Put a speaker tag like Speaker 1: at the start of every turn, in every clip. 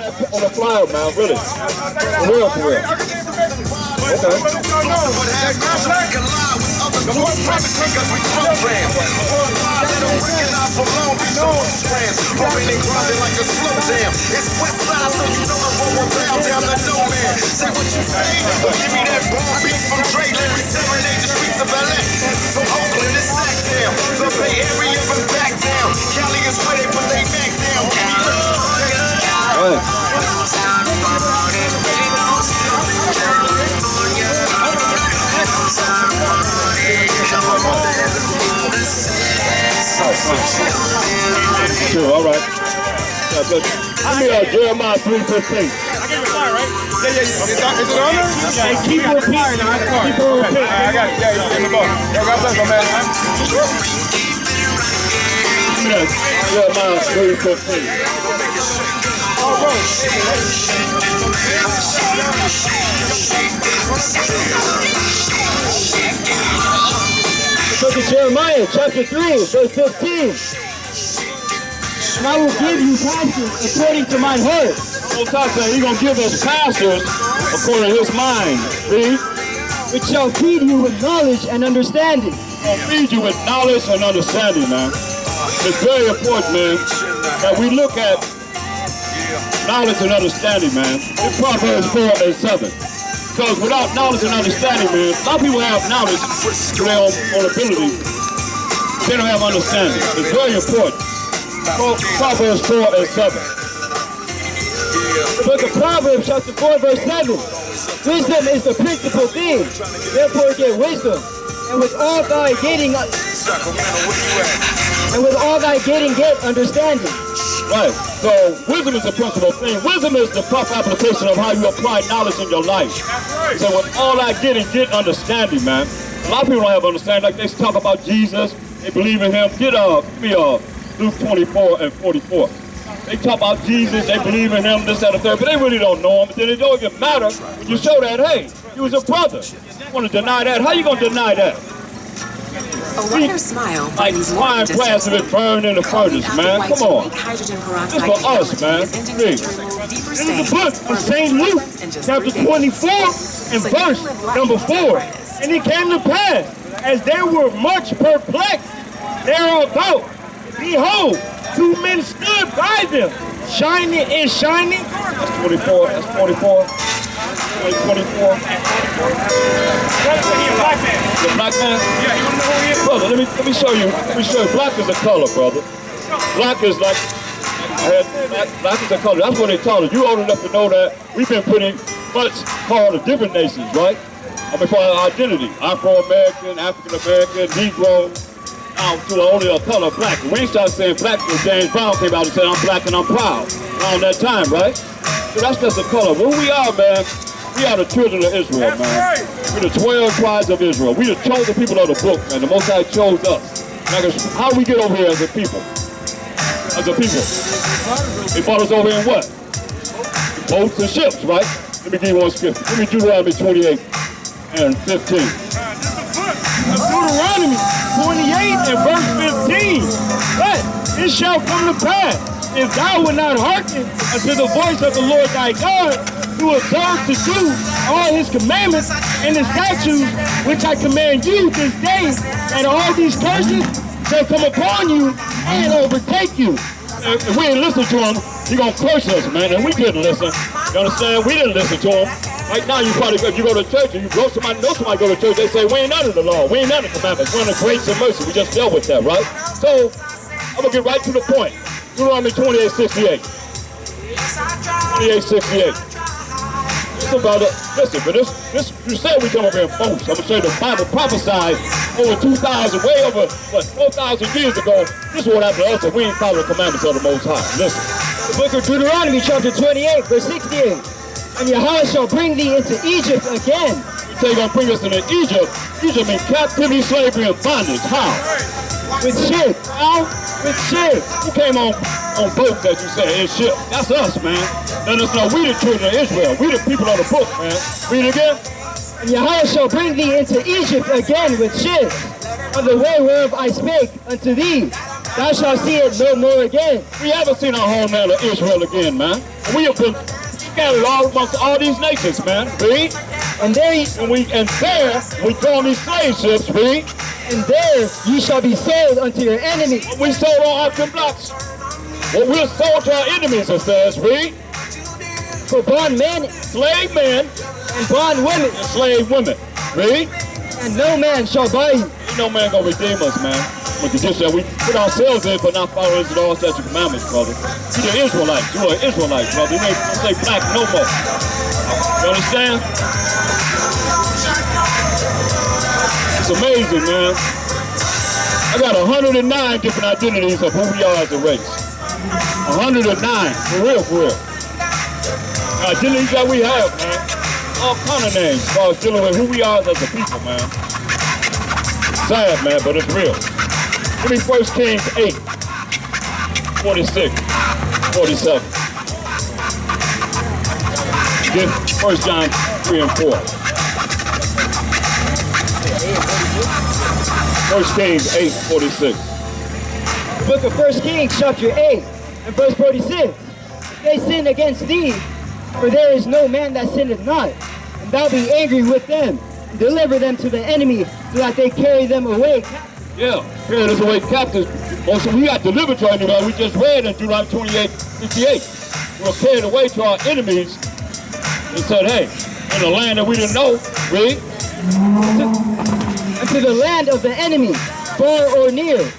Speaker 1: on the flyer, man, really. For real, for real. Okay. Sure, all right. Yeah, good. Give me Jeremiah 3:15. I gave you a fire, right? Yeah. Is it on there? Yeah, and keep repeating. Keep repeating. I got it. Yeah, you give me the ball. Yeah, God bless you, man. Give me that Jeremiah 3:15. Oh, bro. Look at Jeremiah chapter 3, verse 15. And I will give you pastors according to mine heart. Most High said he's going to give us pastors according to his mind. Read. Which shall feed you with knowledge and understanding. I'll feed you with knowledge and understanding, man. It's very important, man, that we look at knowledge and understanding, man. In Proverbs 4 and 7. Because without knowledge and understanding, man, a lot of people have knowledge to their own ability. They don't have understanding. It's very important. Proverbs 4 and 7. The book of Proverbs, chapter 4, verse 7. Wisdom is the principal thing. Therefore get wisdom. And with all thy getting, get understanding. Right. So wisdom is the principal thing. Wisdom is the proper application of how you apply knowledge in your life. So with all that get understanding, man. A lot of people don't have understanding. Like they talk about Jesus, they believe in him. Give me Luke 24 and 44. They talk about Jesus, they believe in him, this, that, and the third, but they really don't know him. But then it don't even matter when you show that, hey, he was a brother. You want to deny that? How you going to deny that?
Speaker 2: A wider smile
Speaker 1: like fine glass if it burned in the furnace, man. Come on. This is for us, man. This is the book of St. Luke, chapter 24 and verse number 4. And it came to pass, as they were much perplexed thereabout, behold, two men stood by them, shining and shining. That's 24, that's 44. 24. Black man. The black man? Yeah, you want to know who he is? Brother, let me show you. Let me show you. Black is a color, brother. Black is like, black is a color. That's what they taught us. You old enough to know that we've been pretty much called to different nations, right? I mean, for our identity. Afro-American, African-American, Negro, now to only a color black. When we start saying black, James Brown came out and said, I'm black and I'm proud. Around that time, right? So that's just a color. Who we are, man, we are the children of Israel, man. We're the 12 tribes of Israel. We the chosen people of the book, man. The Most High chose us. Like, how we get over here as a people? As a people. They brought us over in what? Boats and ships, right? Let me give you one scripture. Give me Deuteronomy 28 and 15. Deuteronomy 28 and verse 15. But it shall come to pass, if thou wilt not hearken unto the voice of the Lord thy God, to observe to do all his commandments and his statutes, which I command you this day, and all these curses shall come upon you and overtake you. If we didn't listen to him, he's going to curse us, man, and we couldn't listen. You understand? We didn't listen to him. Right now, you probably, if you go to church and you know somebody go to church, they say, we ain't under the law, we ain't under the commandments, we're under grace and mercy. We just dealt with that, right? So, I'm going to get right to the point. Deuteronomy 28:68. 28:68. Listen, brother, listen, but this, you said we come over here and boast. I'm going to show you the Bible prophesied over 2,000, way over, 4,000 years ago. This is what happened to us if we ain't follow the commandments of the Most High. Listen. The book of Deuteronomy, chapter 28, verse 68. And Yahweh shall bring thee into Egypt again. You say you're going to bring us into Egypt. Egypt means captivity, slavery, and bondage. How? With ships. How? With ships. Who came on boats, as you say, in ships? That's us, man. Let us know we the children of Israel. We the people of the book, man. Read it again. And Yahweh shall bring thee into Egypt again with ships, on the way whereof I spake unto thee. thou shalt see it no more again. We haven't seen our homeland of Israel again, man. And we have been scattered all amongst all these nations, man. Read. And there we go on these slave ships, read. And there you shall be sold unto your enemies. We sold on auction blocks. Well, we're sold to our enemies, it says, read. For bondmen, slave men, and bondwomen, and slave women. Read. And no man shall buy you. Ain't no man gonna redeem us, man. With the condition that we put ourselves in for not following the laws, statutes, and commandments, brother. You're an Israelite. You are an Israelite, brother. You ain't gonna say black no more. You understand? It's amazing, man. I got 109 different identities of who we are as a race. 109, for real, for real. The identities that we have, man. All kind of names as far as dealing with who we are as a people, man. Sad, man, but it's real. Give me 1 Kings 8, 46, 47. Then 1 John 3 and 4. 1 Kings 8, 46. The book of 1 Kings, chapter 8, and verse 46. If they sin against thee, for there is no man that sinneth not, and thou be angry with them, and deliver them to the enemy, so that they carry them away. Yeah, carry us away captives. Also, we got delivered to our enemies. We just read in Deuteronomy 28, 58. We were carried away to our enemies and said, hey, in a land that we didn't know, read. Unto the land of the enemy, far or near.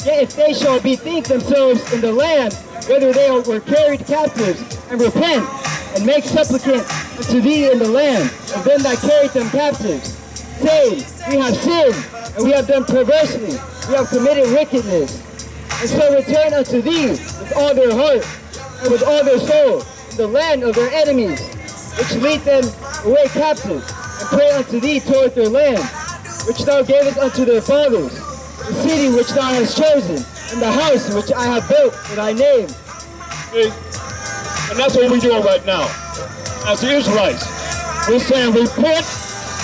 Speaker 1: Yet if they shall bethink themselves in the land, whether they were carried captives, and repent, and make supplication unto thee in the land of them that carried them captives, saying, we have sinned, and we have done perversely, we have committed wickedness, and so return unto thee with all their heart, and with all their soul, in the land of their enemies, which lead them away captive, and pray unto thee toward their land, which thou gavest unto their fathers, the city which thou hast chosen, and the house which I have built for thy name. See? And that's what we're doing right now. As the Israelites, we're saying repent,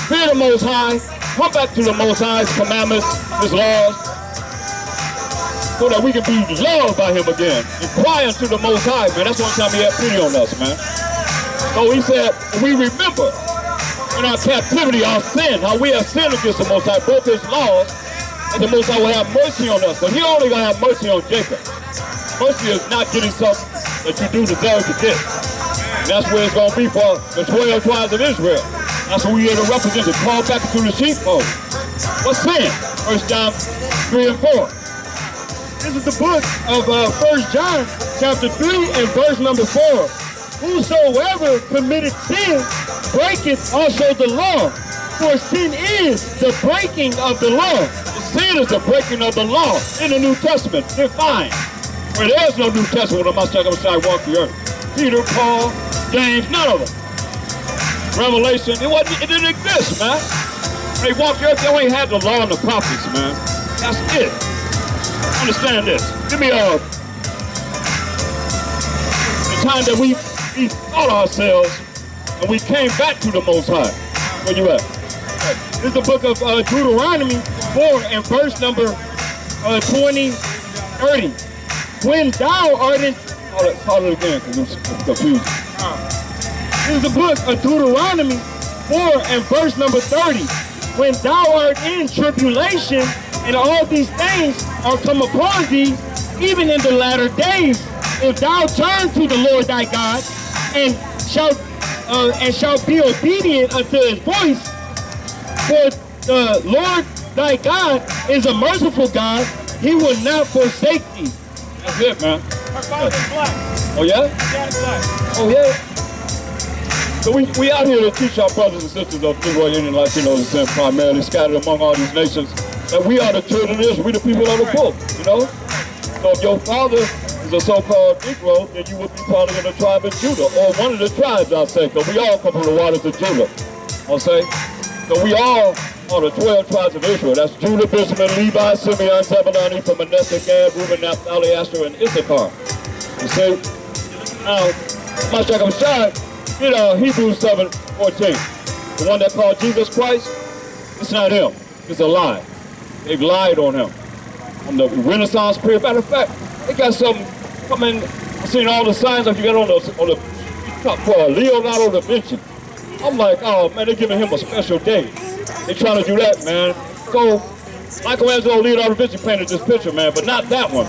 Speaker 1: fear the Most High, come back to the Most High's commandments, His laws, so that we can be loved by Him again. And cry unto the Most High, man. That's the only time He had pity on us, man. So He said, we remember in our captivity our sin, how we have sinned against the Most High, broke His laws, and the Most High will have mercy on us. But He only gonna have mercy on Jacob. Mercy is not getting something that you do deserve to get. And that's where it's going to be for the 12 tribes of Israel. That's what we are to represent, to call back into the sheepfold. What's sin? 1 John 3 and 4. This is the book of 1 John chapter 3 and verse number 4. Whosoever committed sin breaketh also the law. For sin is the breaking of the law. Sin is the breaking of the law in the New Testament. Defined. Where there's no New Testament, the Messiah walked the earth. Peter, Paul, James, none of them. Revelation, it didn't exist, man. They walked the earth, they only had the law and the prophets, man. That's it. Understand this. Give me the time that we thought ourselves and we came back to the Most High. Where you at? This is the book of Deuteronomy 4 and verse number 20, 30. When thou art in... Call it again because I'm confused. This is the book of Deuteronomy 4 and verse number 30. When thou art in tribulation and all these things are come upon thee, even in the latter days, if thou turn to the Lord thy God and shalt be obedient unto His voice, for the Lord thy God is a merciful God, He will not forsake thee. That's it, man.
Speaker 3: Her father's black.
Speaker 1: Oh, yeah?
Speaker 3: Dad's black.
Speaker 1: Oh, yeah? So we out here to teach our brothers and sisters of Israel, Indian, Latino descent, primarily scattered among all these nations, that we are the children of Israel, we the people of the book, you know? So if your father is a so-called Negro, then you would be part of the tribe of Judah, or one of the tribes, I'll say, because we all come from the waters of Judah, I'll say. So we all are the 12 tribes of Israel. That's Judah, Benjamin, Levi, Simeon, Zebulun, Ephraim, Manasseh, Gad, Reuben, Naphtali, Asher, and Issachar. You see? Now, Ahchwatts, get Hebrews 7:14. The one that called Jesus Christ, it's not Him. It's a lie. They've lied on Him. on the Renaissance period. Matter of fact, they got something coming. I've seen all the signs like you got on the top for Leonardo da Vinci. I'm like, oh man, they're giving him a special day. They trying to do that, man. So Michelangelo, Leonardo da Vinci painted this picture, man, but not that one.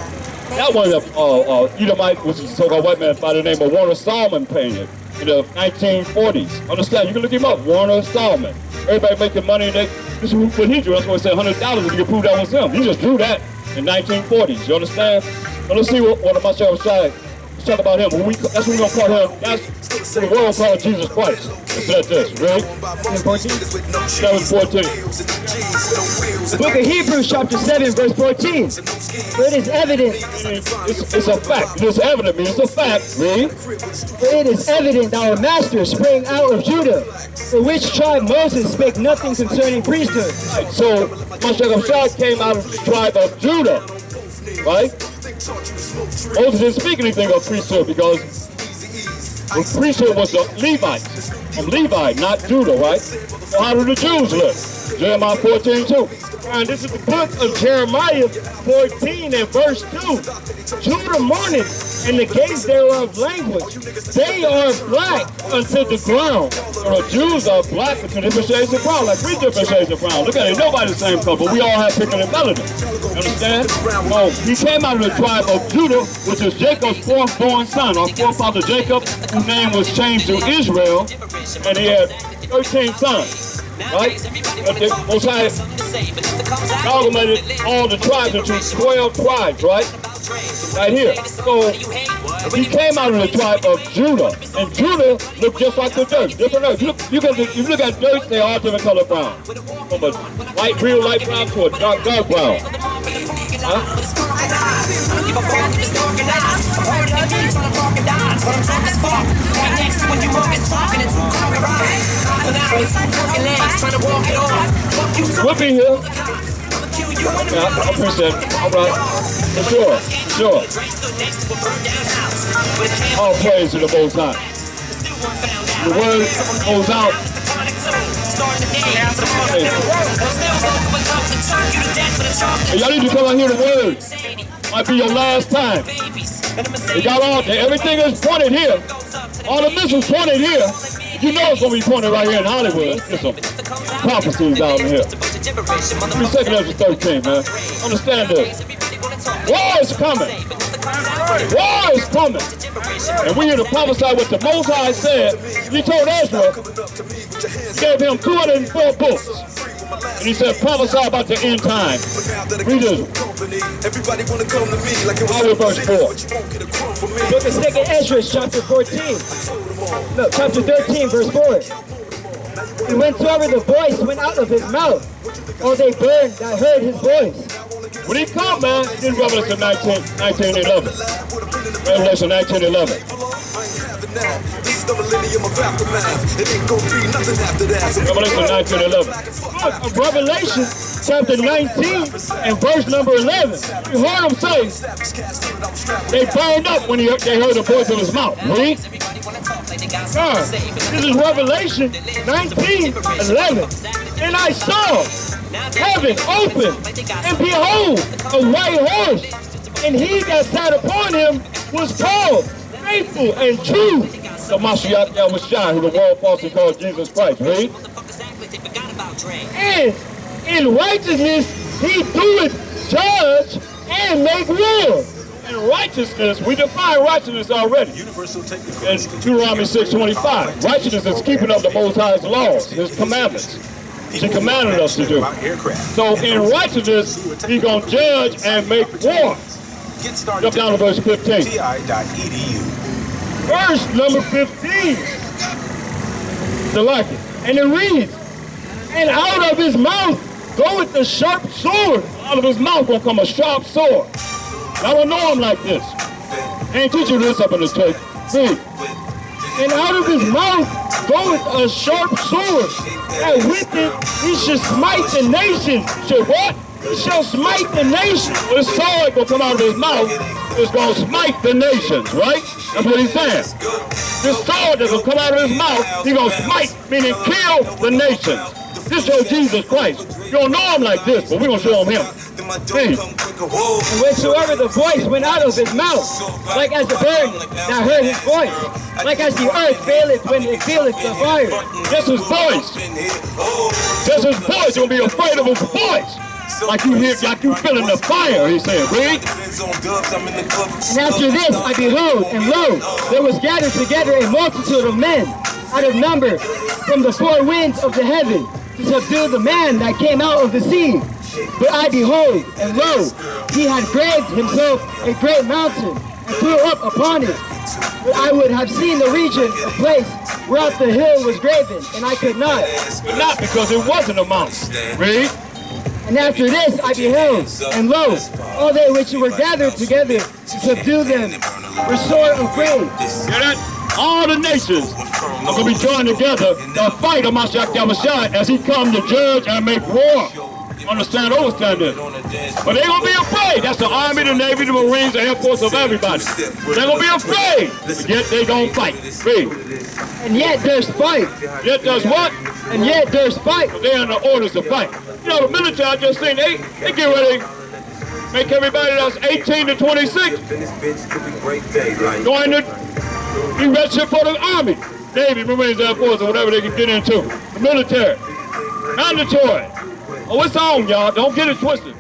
Speaker 1: That one, Edomite, which is a so-called white man by the name of Warner Stallman painted in the 1940s. Understand? You can look him up, Warner Stallman. Everybody making money, this is what he drew. That's why he said $100 if you can prove that was him. He just drew that in 1940s. You understand? Now let's see what the Master side. Let's talk about him. That's what we're going to call him. That's what the world calls Jesus Christ. Let's let this, really? 7:14.
Speaker 3: Book of Hebrews, chapter 7, verse 14. For it is evident.
Speaker 1: It's a fact. It's evident, means it's a fact. Really?
Speaker 3: For it is evident our master sprang out of Judah, for which tribe Moses spake nothing concerning priesthood.
Speaker 1: So, Moshe came out of the tribe of Judah, right? Moses didn't speak anything of priesthood because the priesthood was the Levites, from Levi, not Judah, right? So how do the Jews look? Jeremiah 14:2. And this is the book of Jeremiah 14 and verse 2. Judah mourneth, and the gates thereof language. They are black unto the ground. So the Jews are black unto different shades of brown, like 3 different shades of brown. Look at it, nobody's the same color, but we all have pigment and melanin. Understand? Oh, he came out of the tribe of Judah, which is Jacob's fourth born son. Our forefather Jacob, whose name was changed to Israel, and he had 13 sons. Right? Most High amalgamated all the tribes into 12 tribes, right? Right here. So he came out of the tribe of Judah, and Judah looked just like the dirt. Different earth. If you look at dirt, they are different color brown, from a real light brown to a dark brown. Huh? We'll be here. Yeah, I appreciate it. All right. For sure. All praise to the Most High. The word goes out. Hey, y'all need to come out and hear the word. Might be your last time. They got all there. Everything is pointed here. All the missiles pointed here. You know it's going to be pointed right here in Hollywood. There's some prophecies out here. 2 Ezra 13, man. Understand this. War is coming. War is coming. And we here to prophesy what the Most High said. He told Ezra, he gave him 204 books. And he said, prophesy about the end time. Read this. All with verse 4.
Speaker 3: Book of 2 Ezra, chapter 14. No, chapter 13, verse 4. And whensoever the voice went out of his mouth, all they burned that heard his voice.
Speaker 1: When he come, man, in Revelation 19:11. Revelation 19:11. Revelation 19:11.
Speaker 3: Revelation chapter 19 and verse number 11.
Speaker 1: You heard him say, they burned up when they heard the voice of his mouth. Read.
Speaker 3: This is Revelation 19:11. And I saw heaven open, and behold, a white horse, and he that sat upon him was called Faithful and True.
Speaker 1: The Mashiach Yahushua, who the world falsely calls Jesus Christ. Read.
Speaker 3: And in righteousness he doeth judge and make war.
Speaker 1: In righteousness, we define righteousness already. In Deuteronomy 6:25. Righteousness is keeping up the Most High's laws, his commandments. He commanded us to do. So in righteousness, he's going to judge and make war. Jump down to verse 15.
Speaker 3: Verse number 15.
Speaker 1: To like it.
Speaker 3: And it reads, and out of his mouth goeth the sharp sword.
Speaker 1: Out of his mouth will come a sharp sword. I don't know him like this. I ain't teach you this up in the church. See.
Speaker 3: And out of his mouth goeth a sharp sword, and with it he shall smite the nation.
Speaker 1: Shall what?
Speaker 3: He shall smite the nation.
Speaker 1: The sword will come out of his mouth. It's going to smite the nations, right? That's what he's saying. This sword that will come out of his mouth, he's going to smite, meaning kill the nations. This shows Jesus Christ. You don't know him like this, but we're going to show him him. See.
Speaker 3: And whensoever the voice went out of his mouth, like as the bird that heard his voice, like as the earth faileth when it feeleth the fire.
Speaker 1: That's his voice. That's his voice. You'll be afraid of his voice. Like you hear, like you feeling the fire, he said. Read.
Speaker 3: And after this I beheld, and lo, there was gathered together a multitude of men out of number from the four winds of the heaven to subdue the man that came out of the sea. But I behold, and lo, he had graved himself a great mountain and flew up upon it. But I would have seen the region, a place whereof the hill was graven, and I could not.
Speaker 1: But not because it wasn't a mountain. Read.
Speaker 3: And after this I beheld, and lo, all they which were gathered together to subdue them were sore afraid.
Speaker 1: Hear that? All the nations are going to be joined together to fight Ahchwaths as he comes to judge and make war. Understand, understand this. But they're going to be afraid. That's the Army, the Navy, the Marines, the Air Force of everybody. They're going to be afraid. Yet they're going to fight. Read.
Speaker 3: And yet there's fight.
Speaker 1: Yet there's what?
Speaker 3: And yet there's fight.
Speaker 1: They're in the orders to fight. You know, the military, I just seen, they get ready to make everybody that's 18 to 26 going to be registered for the Army, Navy, Marines, Air Force, or whatever they can get into. The military. Mandatory. Oh, it's on, y'all. Don't get it twisted.